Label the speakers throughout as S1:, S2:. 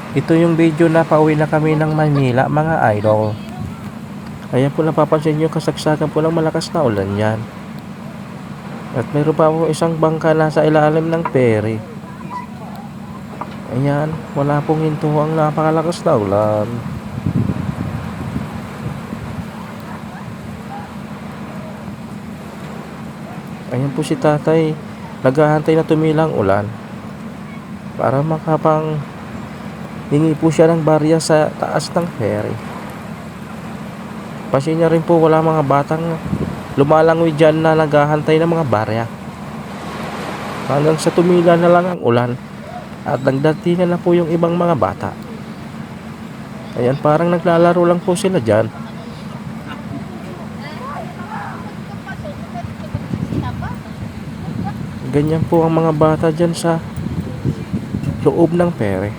S1: Ito yung video na pauwi na kami ng Maynila mga idol. Ayan po, napapansin nyo kasagsagan po ng malakas na ulan yan. At meron pa po isang bangka na sa ilalim ng ferry. Ayan, wala pong hinto ang napakalakas na ulan. Ayan po si tatay, naghahantay na tumilang ulan para makapang hingi po siya ng barya sa taas ng ferry. Pasin niya rin po, wala mga batang lumalangoy dyan na naghahantay ng mga barya. Hanggang sa tumila na lang ang ulan at nagdatingan na po yung ibang mga bata. Ayan, parang naglalaro lang po sila dyan. Ganyan po ang mga bata dyan sa loob ng ferry.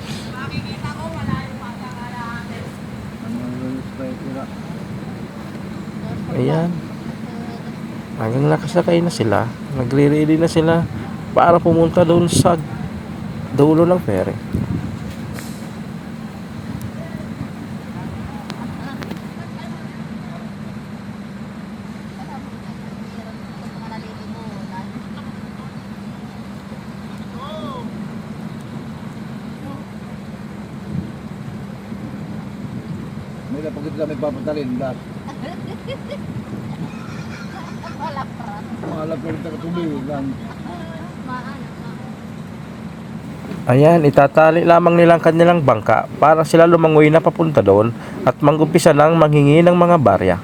S1: Ayan, hanggang nakasakay na sila, nagre-ready na sila para pumunta doon sa dulo ng ferry.
S2: May napagod kami papatalin lahat. Mga lapar na katubigan.
S1: Ayan, itatali lamang nilang kanilang bangka para sila lumangoy na papunta doon at mag-umpisa ng manghingi ng mga barya.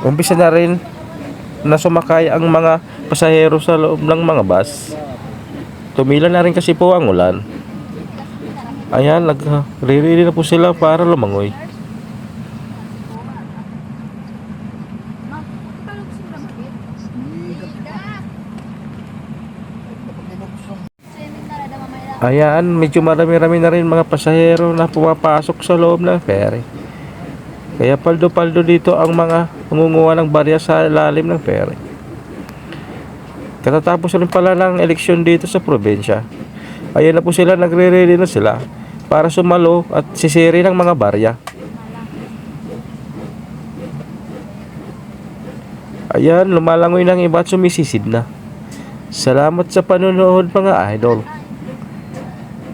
S1: Umpisa na rin na sumakay ang mga pasahero sa loob ng mga bus. Tumila na rin kasi po ang ulan. Ayan, nagre-ready na po sila para lumangoy. Ayan, medyo marami-rami na rin mga pasahero na pumapasok sa loob ng ferry. Kaya paldo-paldo dito ang mga mangunguha ng barya sa ilalim ng ferry. Katatapos rin pala ng eleksyon dito sa probinsya. Ayan na po sila, nagre-ready na sila para sumalo at sisiri ng mga barya. Ayan, lumalangoy ng iba at sumisisid na. Salamat sa panonood mga idol.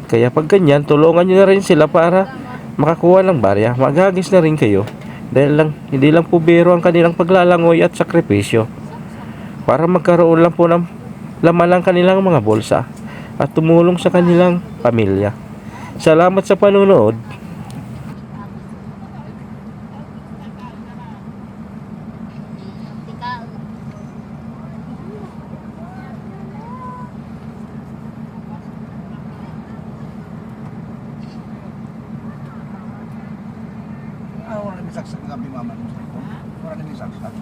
S1: Kaya pag ganyan, tulungan nyo na rin sila para makakuha ng barya. Maghagis na rin kayo. Dahil hindi lang po biro ang kanilang paglalangoy at sakripisyo. Para magkaroon lang po ng laman ng kanilang mga bulsa at tumulong sa kanilang pamilya. Salamat sa panonood.
S2: Wala nang saksak ng gabi mama. Wala nang saksak.